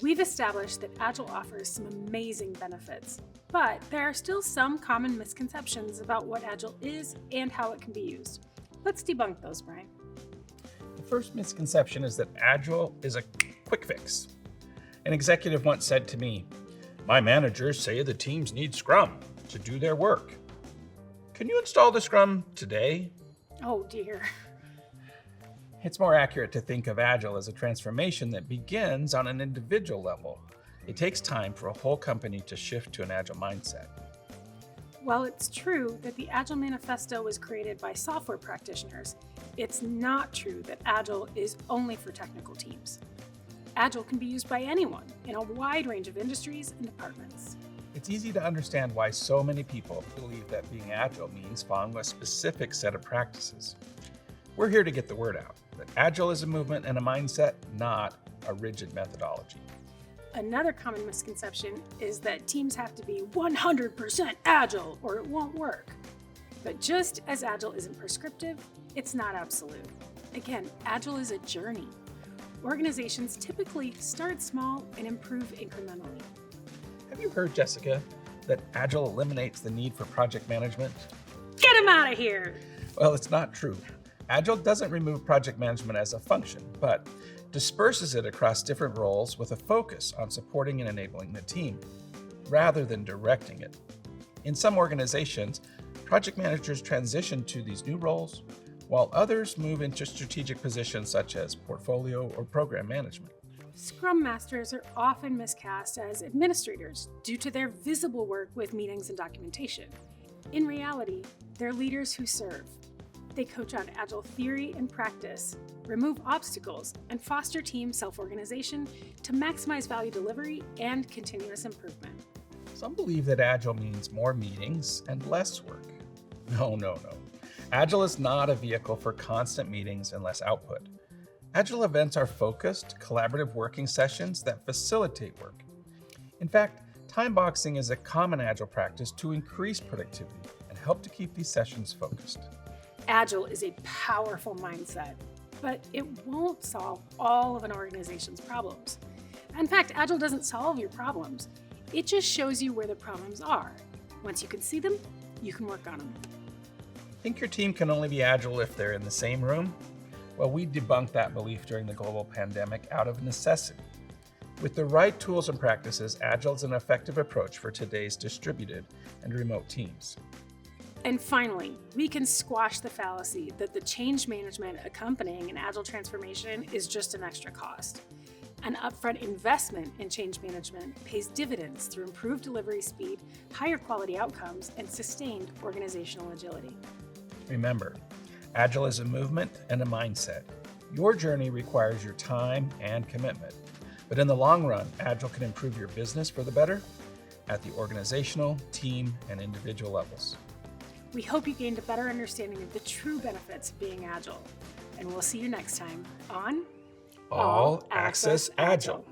We've established that Agile offers some amazing benefits, but there are still some common misconceptions about what Agile is and how it can be used. Let's debunk those, Bryan. The first misconception is that Agile is a quick fix. An executive once said to me, "My managers say the teams need Scrum to do their work. Can you install the Scrum today?" Oh dear. It's more accurate to think of Agile as a transformation that begins on an individual level. It takes time for a whole company to shift to an Agile mindset. While it's true that the Agile Manifesto was created by software practitioners, it's not true that Agile is only for technical teams. Agile can be used by anyone in a wide range of industries and departments. It's easy to understand why so many people believe that being Agile means following a specific set of practices. We're here to get the word out that Agile is a movement and a mindset, not a rigid methodology. Another common misconception is that teams have to be 100% Agile or it won't work. But just as Agile isn't prescriptive, it's not absolute. Again, Agile is a journey. Organizations typically start small and improve incrementally. Have you heard, Jessica, that Agile eliminates the need for project management? Get him out of here! Well, it's not true. Agile doesn't remove project management as a function, but disperses it across different roles with a focus on supporting and enabling the team, rather than directing it. In some organizations, project managers transition to these new roles, while others move into strategic positions such as portfolio or program management. Scrum Masters are often miscast as administrators due to their visible work with meetings and documentation. In reality, they're leaders who serve. They coach on Agile theory and practice, remove obstacles, and foster team self-organization to maximize value delivery and continuous improvement. Some believe that Agile means more meetings and less work. No. Agile is not a vehicle for constant meetings and less output. Agile events are focused, collaborative working sessions that facilitate work. In fact, time boxing is a common Agile practice to increase productivity and help to keep these sessions focused. Agile is a powerful mindset, but it won't solve all of an organization's problems. In fact, Agile doesn't solve your problems. It just shows you where the problems are. Once you can see them, you can work on them. Think your team can only be Agile if they're in the same room? Well, we debunked that belief during the global pandemic out of necessity. With the right tools and practices, Agile is an effective approach for today's distributed and remote teams. And finally, we can squash the fallacy that the change management accompanying an Agile transformation is just an extra cost. An upfront investment in change management pays dividends through improved delivery speed, higher quality outcomes, and sustained organizational agility. Remember, Agile is a movement and a mindset. Your journey requires your time and commitment. But in the long run, Agile can improve your business for the better at the organizational, team, and individual levels. We hope you gained a better understanding of the true benefits of being Agile. And we'll see you next time on All Access Agile.